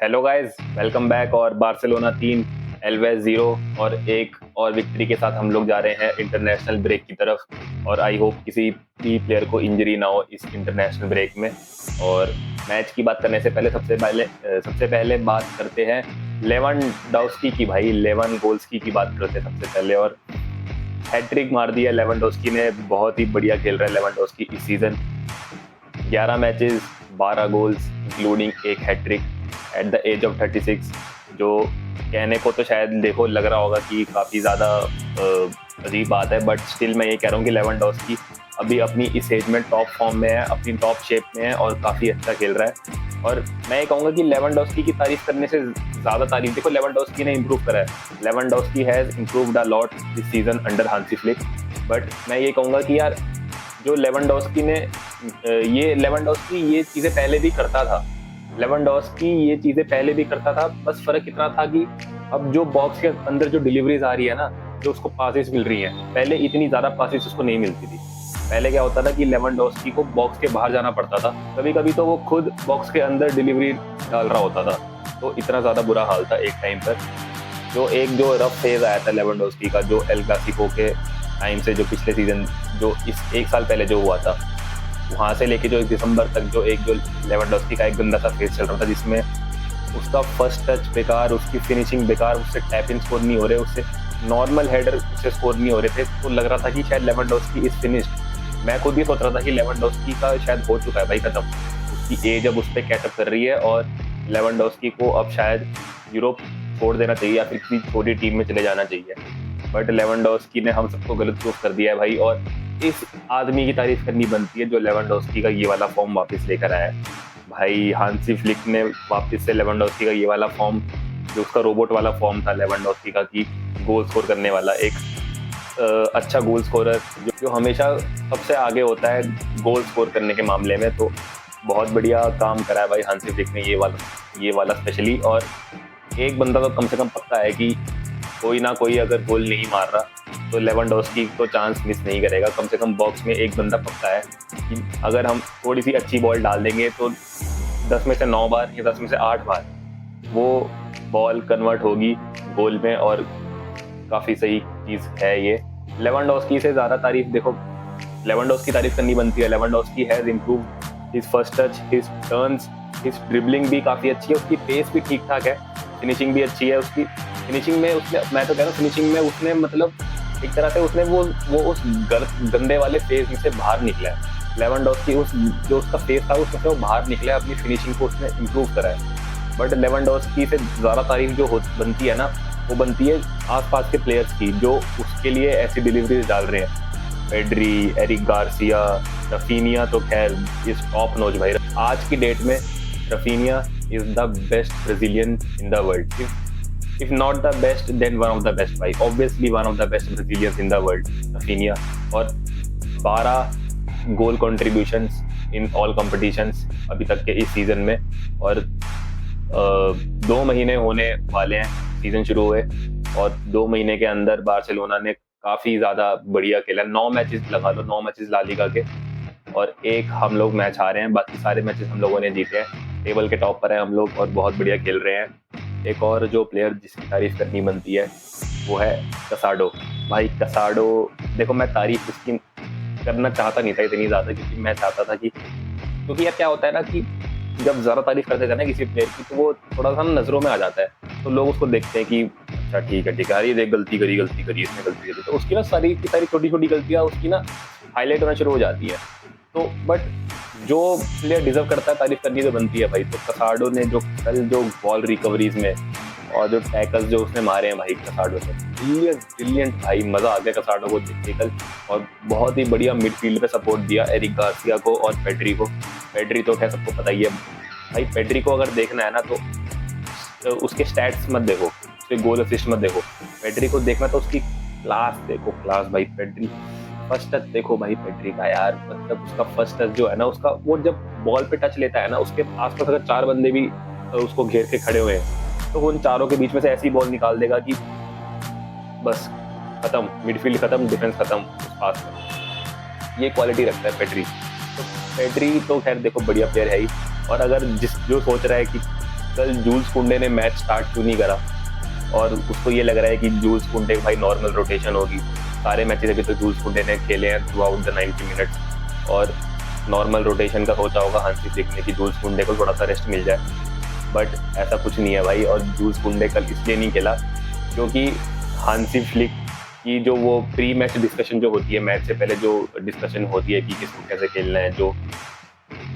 Hello guys, welcome back. और Barcelona 3 always 0 और एक और विक्ट्री के साथ हम लोग जा रहे हैं इंटरनेशनल ब्रेक की तरफ। और आई होप किसी भी प्लेयर को इंजरी ना हो इस इंटरनेशनल ब्रेक में। और मैच की बात करने से पहले सबसे पहले बात करते हैं लेवेंडोव्स्की की। भाई 11 गोल्स की बात करते हैं सबसे पहले। और हैट्रिक मार दिया लेवेंडोव्स्की ने, बहुत ही बढ़िया खेल रहा है लेवेंडोव्स्की इस सीजन। 11 मैचेस 12 गोल्स इंक्लूडिंग एक hat trick at the age of 36, जो कहने को तो शायद देखो लग रहा होगा कि काफ़ी ज़्यादा अजीब बात है, बट स्टिल मैं ये कह रहा हूँ कि लेवेंडोव्स्की अभी अपनी इस एज में टॉप फॉर्म में है, अपनी टॉप शेप में है और काफ़ी अच्छा खेल रहा है। और मैं ये कहूँगा कि लेवेंडोव्स्की की तारीफ करने से ज़्यादा तारीफ देखो लेवेंडोव्स्की ने इम्प्रूव करा है। Lewandowski has improved a lot this season under Hansi Flick. But मैं ये कहूँगा कि यार जो लेवेंडोव्स्की ये चीज़ें पहले भी करता था। बस फर्क इतना था कि अब जो बॉक्स के अंदर जो डिलीवरीज आ रही है ना, जो उसको पासेस मिल रही हैं, पहले इतनी ज़्यादा पासेस उसको नहीं मिलती थी। पहले क्या होता था कि लेवेंडोव्स्की को बॉक्स के बाहर जाना पड़ता था, कभी कभी तो वो खुद बॉक्स के अंदर डिलीवरी डाल रहा होता था। तो इतना ज़्यादा बुरा हाल था एक टाइम पर। जो रफ फेज आया था लेवेंडोव्स्की का, जो एल क्लासिको के टाइम से, जो पिछले सीजन, जो इस एक साल पहले जो हुआ था, वहाँ से लेके जो 1 दिसंबर तक जो लेवेंडोव्स्की का एक गंदा सा फेज चल रहा था, जिसमें उसका फर्स्ट टच बेकार, उसकी फिनिशिंग बेकार, उससे टैप इन स्कोर नहीं हो रहे, उससे नॉर्मल हेडर उससे स्कोर नहीं हो रहे थे। तो लग रहा था कि शायद लेवेंडोव्स्की इज फिनिश्ड। मैं खुद ही सोच रहा था कि लेवेंडोव्स्की का शायद हो चुका है भाई खत्म, उसकी एज अब उस पर कैचअप कर रही है और लेवेंडोव्स्की को अब शायद यूरोप छोड़ देना चाहिए या फिर किसी छोटी टीम में चले जाना चाहिए। बट लेवेंडोव्स्की ने हम सबको गलत प्रूफ कर दिया है भाई। और इस आदमी की तारीफ करनी बनती है जो लेवेंडोव्स्की का ये वाला फॉर्म वापस लेकर आया है। भाई हांसी फ्लिक ने वापस से लेवेंडोव्स्की का ये वाला फॉर्म, जो उसका रोबोट वाला फॉर्म था लेवेंडोव्स्की का, कि गोल स्कोर करने वाला एक अच्छा गोल स्कोरर जो हमेशा सबसे आगे होता है गोल स्कोर करने के मामले में। तो बहुत बढ़िया काम करा है भाई हांसी फ्लिक ने ये वाला स्पेशली। और एक बंदा तो कम से कम पक्का है कि कोई ना कोई अगर गोल नहीं मार रहा तो लेवेंडोव्स्की को चांस मिस नहीं करेगा। कम से कम बॉक्स में एक बंदा पक्का है कि अगर हम थोड़ी सी अच्छी बॉल डाल देंगे तो 10 में से 9 बार या 10 में से 8 बार वो बॉल कन्वर्ट होगी गोल में। और काफ़ी सही चीज़ है ये। लेवेंडोव्स्की से ज़्यादा तारीफ देखो लेवेंडोव्स्की तारीफ करनी बनती है। Lewandowski has improved his first touch, his turns, his dribbling भी काफ़ी अच्छी है, उसकी पेस भी ठीक ठाक है, फिनिशिंग भी अच्छी है उसकी। फिनिशिंग में उसने, मैं तो कह रहा हूँ फिनिशिंग में उसने मतलब एक तरह से उसने वो उस गंदे वाले फेज में से बाहर निकला है। लेवेंडोव्स्की जो उसका फेज था उसमें से वो बाहर निकला है, अपनी फिनिशिंग को उसने इम्प्रूव करा है। बट लेवेंडोव्स्की से ज़्यादा तारीफ जो बनती है ना, वो बनती है आसपास के प्लेयर्स की, जो उसके लिए ऐसी डिलीवरीज डाल रहे हैं। पेड्री, एरिक गार्सिया, रफीनिया तो खैर इस टॉप नॉच भाई। आज की डेट में Raphinha is the best Brazilian in the world. If not the best, then one of the best भाई, obviously one of the best Brazilians in the world, Rafinha। और 12 गोल contributions in all competitions अभी तक के इस season में। और 2 महीने होने वाले हैं सीजन शुरू हुए, और 2 महीने के अंदर बार्सिलोना ने काफ़ी ज़्यादा बढ़िया खेला। 9 मैचेस लगा लो, 9 मैचेस ला लीगा के, और एक हम लोग मैच हारे हैं, बाकी सारे मैचेस हम लोगों ने जीते हैं। टेबल के टॉप पर है हम लोग और बहुत बढ़िया खेल रहे हैं। एक और जो प्लेयर जिसकी तारीफ करनी बनती है वो है कसाडो। भाई कसाडो देखो, मैं तारीफ उसकी करना चाहता नहीं था इतनी ज़्यादा, क्योंकि मैं चाहता था क्योंकि यार क्या होता है ना कि जब ज़्यादा तारीफ करते थे ना किसी प्लेयर की, तो वो थोड़ा सा नज़रों में आ जाता है। तो लोग उसको देखते हैं कि अच्छा ठीक है अरे देख गलती करी इसने गलती करी, तो उसकी ना सारी छोटी छोटी गलतियाँ उसकी ना हाईलाइट होना शुरू हो जाती है। तो बट जो प्लेयर डिजर्व करता है तारीफ करनी तो बनती है भाई। तो कसाडो ने जो कल जो बॉल रिकवरीज में और जो टैकल्स जो उसने मारे हैं भाई, कसाडो से ब्रिलियंट भाई, मज़ा आ गया कसाडो को देख के कल। और बहुत ही बढ़िया मिडफील्ड पे सपोर्ट दिया एरिक गार्सिया को और पेड्री को। पेड्री तो क्या सबको पता ही है भाई। पेड्री को अगर देखना है ना तो उसके स्टैट्स मत देखो, उसके गोल असिस्ट मत देखो, पेड्री को देखना तो उसकी क्लास देखो, क्लास भाई। पेड्री फर्स्ट टच देखो भाई पेड्री का यार, मतलब उसका फर्स्ट टच जो है ना, उसका वो जब बॉल पे टच लेता है ना, उसके आसपास अगर 4 बंदे भी उसको घेर के खड़े हुए हैं तो उन चारों के बीच में से ऐसी बॉल निकाल देगा कि बस खत्म, मिडफील्ड खत्म, डिफेंस खत्म उस पास में। ये क्वालिटी रखता है पेड्री। तो पेड्री तो खैर देखो बढ़िया प्लेयर है ही। और अगर जो सोच रहा है कि कल जूल्स कुंडे ने मैच स्टार्ट क्यों नहीं करा, और उसको ये लग रहा है कि जूल्स कुंडे भाई नॉर्मल रोटेशन होगी। सारे मैचेस अभी तो जूल्स कुंडे ने खेले हैं थ्रू आउट द 90 मिनट्स, और नॉर्मल रोटेशन का सोचा होगा हांसी फ्लिक ने कि जूल्स कुंडे को थोड़ा सा रेस्ट मिल जाए, बट ऐसा कुछ नहीं है भाई। और जूल्स कुंडे कल इसलिए नहीं खेला क्योंकि हांसी फ्लिक की जो वो प्री मैच डिस्कशन जो होती है, मैच से पहले जो डिस्कशन होती है कि किसको कैसे खेलना है, जो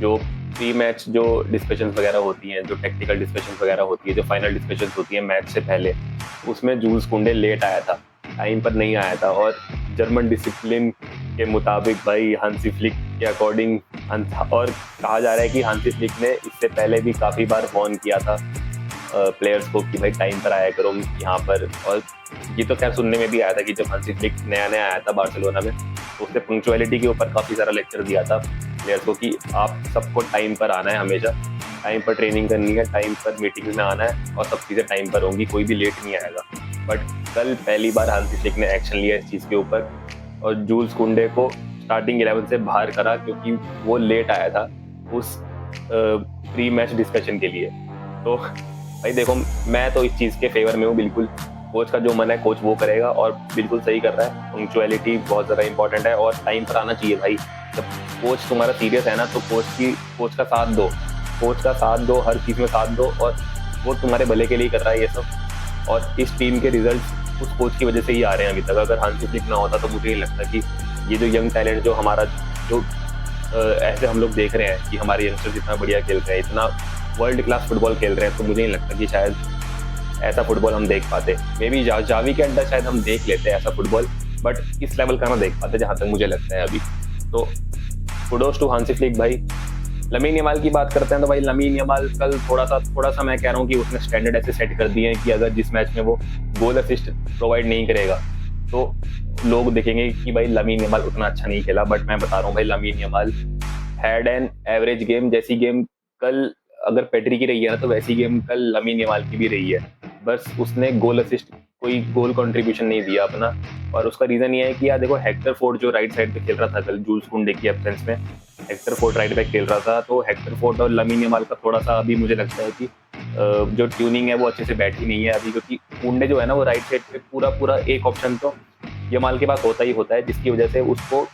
जो प्री मैच जो डिस्कशंस वगैरह होती हैं, जो टेक्निकल डिस्कशंस वगैरह होती है, जो फाइनल डिस्कशंस होती है मैच से पहले, उसमें जूल्स कुंडे लेट आया था, टाइम पर नहीं आया था। और जर्मन डिसिप्लिन के मुताबिक भाई हांसी फ्लिक के अकॉर्डिंग, और कहा जा रहा है कि हांसी फ्लिक ने इससे पहले भी काफ़ी बार वार्न किया था प्लेयर्स को कि भाई टाइम पर आया करो यहाँ पर। और ये तो खैर सुनने में भी आया था कि जब हांसी फ्लिक नया नया आया था बार्सिलोना में, तो उसने पंक्चुअलिटी के ऊपर काफ़ी सारा लेक्चर दिया था प्लेयर्स को कि आप सबको टाइम पर आना है, हमेशा टाइम पर ट्रेनिंग करनी है, टाइम पर मीटिंग में आना है, और सब चीज़ें टाइम पर होंगी, कोई भी लेट नहीं आएगा। बट कल पहली बार हांसी फ्लिक ने एक्शन लिया इस चीज़ के ऊपर, और जूल्स कुंडे को स्टार्टिंग 11 से बाहर करा क्योंकि वो लेट आया था उस प्री मैच डिस्कशन के लिए। तो भाई देखो, मैं तो इस चीज़ के फेवर में हूँ बिल्कुल। कोच का जो मन है कोच वो करेगा, और बिल्कुल सही कर रहा है। पंक्चुअलिटी बहुत ज़्यादा इंपॉर्टेंट है, और टाइम पर आना चाहिए भाई। जब कोच तुम्हारा सीरियस है ना, तो कोच का साथ दो, कोच का साथ दो, हर चीज़ में साथ दो, और वो तुम्हारे भले के लिए कर रहा है ये सब। और इस टीम के रिजल्ट उस कोच की वजह से ही आ रहे हैं अभी तक। अगर हांसी फ्लिक ना होता तो मुझे नहीं लगता कि ये जो यंग टैलेंट जो हमारा, जो ऐसे हम लोग देख रहे हैं कि हमारे यंगस्टर्स इतना बढ़िया खेल रहे हैं, इतना वर्ल्ड क्लास फुटबॉल खेल रहे हैं, तो मुझे नहीं लगता कि शायद ऐसा फुटबॉल हम देख पाते। मे बी जावी के अंदर शायद हम देख लेते हैं ऐसा फुटबॉल, बट इस लेवल का ना देख पाते जहाँ तक मुझे लगता है अभी। तो कुडोस टू हांसी फ्लिक भाई। लमीन यमाल की बात करते हैं तो भाई लमीन यमाल कल थोड़ा सा मैं कह रहा हूँ कि उसने स्टैंडर्ड ऐसे सेट कर दिए हैं कि अगर जिस मैच में वो गोल असिस्ट प्रोवाइड नहीं करेगा तो लोग देखेंगे कि भाई लमीन यमाल उतना अच्छा नहीं खेला। बट मैं बता रहा हूँ भाई, lamin Yamal had an average game. जैसी गेम कल अगर पेड्री की रही है ना, तो वैसी गेम कल लमीन यमाल की भी रही है। बस उसने गोल असिस्ट, कोई गोल कंट्रीब्यूशन नहीं दिया अपना। और उसका रीजन ये है कि यार देखो, हेक्टर फोर्ड जो राइट साइड पे खेल रहा था कल जूल्स कुंडे की एब्सेंस में, हेक्टर फोर्ड राइट बैक खेल रहा था, तो हेक्टर फोर्ड और लमीन यमाल का थोड़ा सा अभी मुझे लगता है कि जो ट्यूनिंग है वो अच्छे से बैठी नहीं है अभी। क्योंकि कुंडे जो है ना, वो राइट साइड पे पूरा एक ऑप्शन तो यमाल के पास होता ही होता है, जिसकी वजह से उसको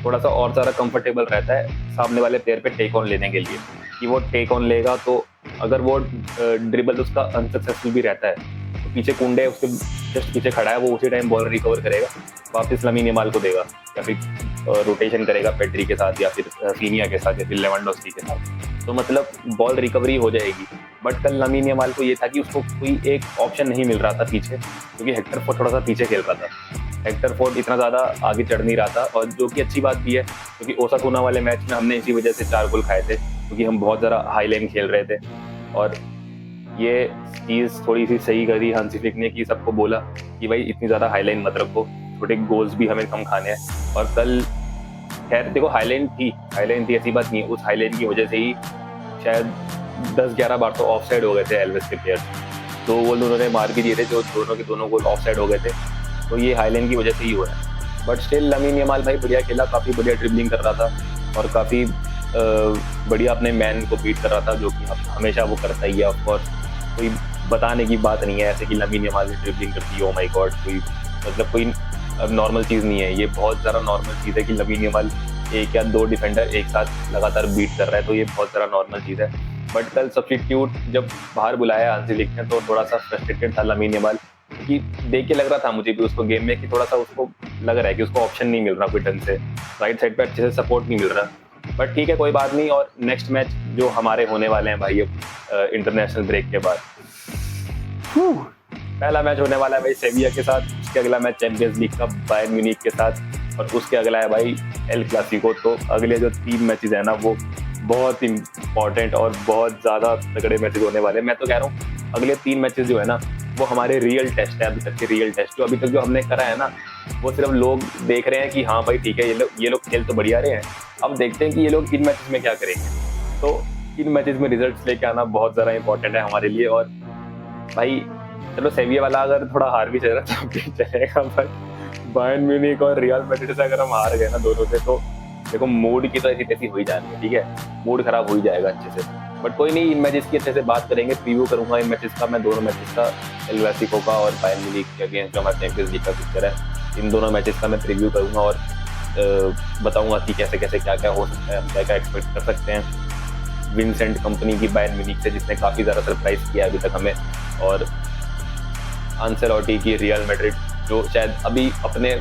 थोड़ा सा और ज़्यादा कंफर्टेबल रहता है सामने वाले प्लेयर पे टेक ऑन लेने के लिए, कि वो टेक ऑन लेगा तो अगर वो ड्रिबल उसका अनसक्सेसफुल भी रहता है तो पीछे कुंडे उसके जस्ट पीछे खड़ा है, वो उसी टाइम बॉल रिकवर करेगा, वापस लमीन यमाल को देगा, या फिर रोटेशन करेगा पेड्री के साथ, या फिर सीनिया के साथ, या फिर लेवेंडोस्की के साथ, तो मतलब बॉल रिकवरी हो जाएगी। बट कल लमीन यमाल को ये था कि उसको कोई एक ऑप्शन नहीं मिल रहा था पीछे, क्योंकि हेक्टर फोर्ड थोड़ा सा पीछे खेल रहा था। हेक्टर फोर्ड इतना ज़्यादा आगे चढ़ नहीं रहा था, और जो कि अच्छी बात भी है, क्योंकि ओसासुना वाले मैच में हमने इसी वजह से 4 गोल खाए थे, क्योंकि हम बहुत ज़्यादा हाई लाइन खेल रहे थे। और ये चीज़ थोड़ी सी सही करी हांसी फ्लिक ने, कि सबको बोला कि भाई इतनी ज़्यादा हाई लाइन मत रखो, छोटे गोल्स भी हमें कम खाने हैं। और कल खैर देखो, हाई लाइन थी, ऐसी बात नहीं है। उस हाई लाइन की वजह से ही शायद 10-11 बार तो ऑफ साइड हो गए थे एल्वेस के प्लेयर्स, तो वो उन्होंने मार भी दिए थे, जो दोनों के दोनों गोल ऑफ साइड हो गए थे, तो ये हाई लाइन की वजह से ही हुआ है। बट स्टिल लमीन यमाल भाई बढ़िया खेला, काफ़ी बढ़िया ड्रिबलिंग कर रहा था, और काफ़ी बढ़िया अपने मैन को बीट कर रहा था, जो कि हमेशा वो करता ही है। ऑफकोर्स कोई बताने की बात नहीं है ऐसे कि लमीन यमाल ने ड्रिबलिंग करती है, ओ माय गॉड, कोई मतलब कोई नॉर्मल चीज़ नहीं है, ये बहुत ज़्यादा नॉर्मल चीज़ है कि लमीन यमाल 1 या 2 डिफेंडर एक साथ लगातार बीट कर रहा है, तो ये बहुत ज़्यादा नॉर्मल चीज़ है। बट कल सब्स्टिट्यूट जब बाहर बुलाया हांसी फ्लिक ने, तो थोड़ा सा फ्रस्ट्रेटेड था लमीन यमाल, कि देख के लग रहा था मुझे भी उसको गेम में कि थोड़ा सा उसको लग रहा है कि उसको ऑप्शन नहीं मिल रहा कोई ढंग से, राइट साइड पे अच्छे से सपोर्ट नहीं मिल रहा। बट ठीक है, कोई बात नहीं। और नेक्स्ट मैच जो हमारे होने वाले हैं भाई इंटरनेशनल ब्रेक के बाद, पहला मैच होने वाला है भाई सेविया के साथ, उसके अगला मैच चैंपियंस लीग का बायर्न म्यूनिख के साथ, और उसके अगला है भाई एल क्लासिको। तो अगले जो 3 मैचेस है ना, वो बहुत इंपॉर्टेंट और बहुत ज़्यादा तगड़े मैचेस होने वाले हैं। मैं तो कह रहा हूँ अगले 3 मैचेस जो है ना, वो हमारे रियल टेस्ट है, अभी तक के रियल टेस्ट। जो अभी तक जो हमने करा है ना, वो सिर्फ लोग देख रहे हैं कि हाँ भाई ठीक है, ये लोग खेल तो बढ़िया रहे हैं, अब देखते हैं कि ये लोग इन मैचेस में क्या करेंगे। तो इन मैचेस में रिजल्ट्स लेके आना बहुत ज़्यादा इंपॉर्टेंट है हमारे लिए। और भाई चलो, सेविया वाला अगर थोड़ा हार भी चल रहा तो चलेगा, बट बायर्न म्यूनिख और रियल मैड्रिड से अगर हम हार गए ना दोनों से, तो देखो मूड की तो ऐसी तैसी हो ही जा रही है, ठीक है, मूड खराब हो ही जाएगा अच्छे से। बट कोई नहीं, इन मैचेस की अच्छे से बात करेंगे, प्रीव्यू करूंगा इन मैचेस का मैं, दोनों मैचेस का, एल क्लासिको का और बायर्न म्यूनिख के अगेंस्ट जो हमारा चैंपियंस लीग का फिक्चर है, इन दोनों मैचेस का मैं प्रीव्यू करूंगा और बताऊंगा कि कैसे कैसे क्या क्या हो सकता है, हम क्या क्या एक्सपेक्ट कर सकते हैं विंसेंट कंपनी की बायर्न म्यूनिख से, जिसने काफ़ी ज़्यादा सरप्राइज किया अभी तक हमें, और आंसेलोटी की रियल मैड्रिड जो शायद अभी अपने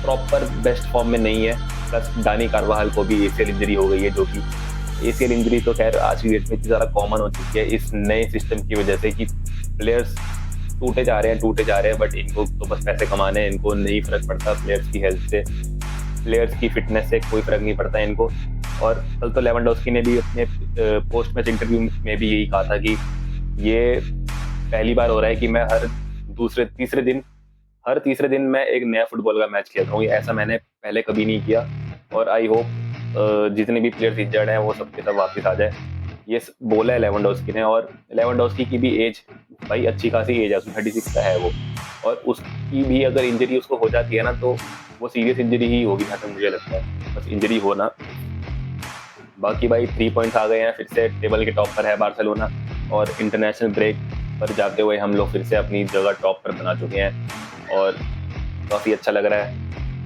प्रॉपर बेस्ट फॉर्म में नहीं है, प्लस डानी कार्वाहल को भी एसीएल इंजरी हो गई है, जो कि एसीएल इंजरी तो खैर आज की डेट में इतनी ज़्यादा कॉमन हो चुकी है इस नए सिस्टम की वजह से कि प्लेयर्स टूटे जा रहे हैं, बट इनको तो बस पैसे कमाने हैं, इनको नहीं फर्क पड़ता प्लेयर्स की हेल्थ से, प्लेयर्स की फिटनेस से कोई फर्क नहीं पड़ता इनको। और कल तो लेवेंडोस्की ने भी अपने पोस्ट मैच इंटरव्यू में भी यही कहा था कि ये पहली बार हो रहा है कि मैं हर तीसरे दिन मैं एक नया फुटबॉल का मैच खेल रहा हूँ, ऐसा मैंने पहले कभी नहीं किया। और आई होप जितने भी प्लेयर्स इंजर्ड हैं वो सबके सब वापस आ जाए, ये बोला है लेवेंडोस्की ने। और लेवेंडोस्की की भी एज भाई अच्छी खासी एज है, 36 का है वो, और उसकी भी अगर इंजरी उसको हो जाती है ना तो वो सीरियस इंजरी ही होगी जहाँ तक मुझे लगता है, बस इंजरी होना। बाकी भाई 3 पॉइंट्स आ गए हैं, फिर से टेबल के टॉप पर है बार्सिलोना, और इंटरनेशनल ब्रेक पर जाते हुए हम लोग फिर से अपनी जगह टॉप पर बना चुके हैं, और काफ़ी अच्छा लग रहा है,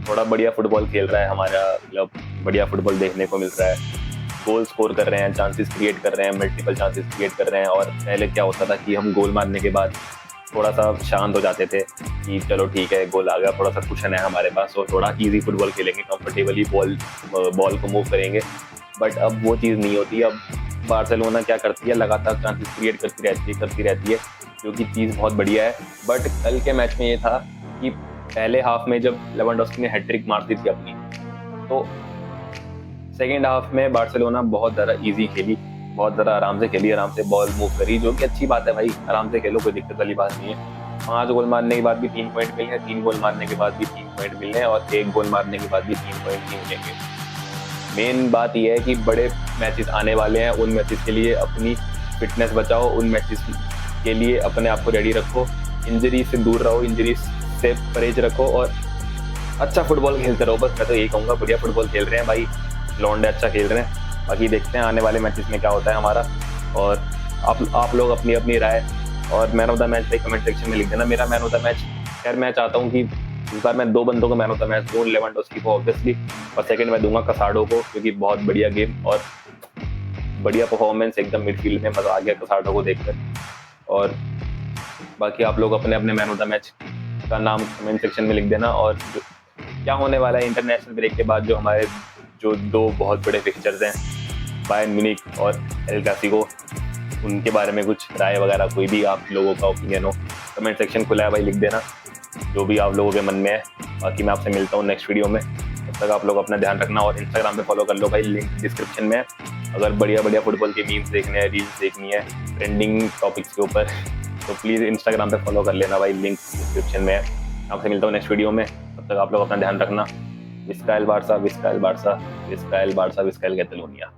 थोड़ा बढ़िया फुटबॉल खेल रहा है हमारा क्लब, बढ़िया फुटबॉल देखने को मिल रहा है, गोल स्कोर कर रहे हैं, चांसेस क्रिएट कर रहे हैं, मल्टीपल चांसेस क्रिएट कर रहे हैं। और पहले क्या होता था कि हम गोल मारने के बाद थोड़ा सा शांत हो जाते थे कि चलो ठीक है गोल आ गया, थोड़ा सा कुशन है हमारे पास और थोड़ा इजी फुटबॉल खेलेंगे, कंफर्टेबली बॉल को मूव करेंगे। बट अब वो चीज़ नहीं होती, अब बार्सिलोना क्या करती है, लगातार चांसेस क्रिएट करती रहती है, जो कि चीज़ बहुत बढ़िया है। बट कल के मैच में ये था कि पहले हाफ में जब लेवेंडोस्की ने हैट्रिक मार दी थी अपनी, तो सेकेंड हाफ में बार्सिलोना बहुत ज़्यादा ईजी खेली, बहुत ज़्यादा आराम से खेली, आराम से बॉल मूव करी, जो कि अच्छी बात है भाई, आराम से खेलो, कोई दिक्कत वाली बात नहीं है। 5 गोल मारने के बाद भी 3 पॉइंट मिले हैं, 3 गोल मारने के बाद भी 3 पॉइंट मिले हैं, और 1 गोल मारने के बाद भी 3 पॉइंट ही मिलेंगे। मेन बात यह है कि बड़े मैचेस आने वाले हैं, उन मैचेस के लिए अपनी फिटनेस बचाओ, उन मैचेस के लिए अपने आप को रेडी रखो, इंजरी से दूर रहो, इंजरी से परहेज रखो और अच्छा फुटबॉल खेलते रहो। बस मैं तो यही कहूँगा, बढ़िया फुटबॉल खेल रहे हैं भाई, लौंडे अच्छा खेल रहे हैं। बाकी देखते हैं आने वाले मैचेस में क्या होता है हमारा, और आप लोग अपनी अपनी राय और मैन ऑफ द मैच भाई कमेंट सेक्शन में लिख देना। मेरा मैन ऑफ द मैच, खैर मैं चाहता हूँ कि इस बार मैं 2 बंदों को मैन ऑफ द मैच दूँ, लेवेंडोस्की को ऑब्वियसली, और सेकंड मैं दूंगा कसाडो को, क्योंकि बहुत बढ़िया गेम और बढ़िया परफॉर्मेंस, एकदम मिडफील्ड में मजा आ गया कसाडो को देखकर। और बाकी आप लोग अपने अपने मैन ऑफ द मैच का नाम कमेंट सेक्शन में लिख देना। और क्या होने वाला है इंटरनेशनल ब्रेक के बाद, जो हमारे 2 बहुत बड़े फिक्चर्स हैं, बायर्न म्यूनिख और एल क्लासिको, उनके बारे में कुछ राय वगैरह, कोई भी आप लोगों का ओपिनियन हो, कमेंट सेक्शन खुला है भाई, लिख देना जो भी आप लोगों के मन में है। बाकी मैं आपसे मिलता हूँ नेक्स्ट वीडियो में, तब तक आप लोग अपना ध्यान रखना, और इंस्टाग्राम पे फॉलो कर लो भाई, लिंक डिस्क्रिप्शन में है। अगर बढ़िया बढ़िया फुटबॉल के मीम्स देखने हैं, रील्स देखनी है ट्रेंडिंग टॉपिक्स के ऊपर, तो प्लीज़ इंस्टाग्राम पे फॉलो कर लेना भाई, लिंक डिस्क्रिप्शन में है। आपसे मिलता हूँ नेक्स्ट वीडियो में, तब तक आप लोग अपना ध्यान रखना। विस्का एल बार्सा, विस्का एल बार्सा, विस्का एल बार्सा, विस्का एल कैटलोनिया।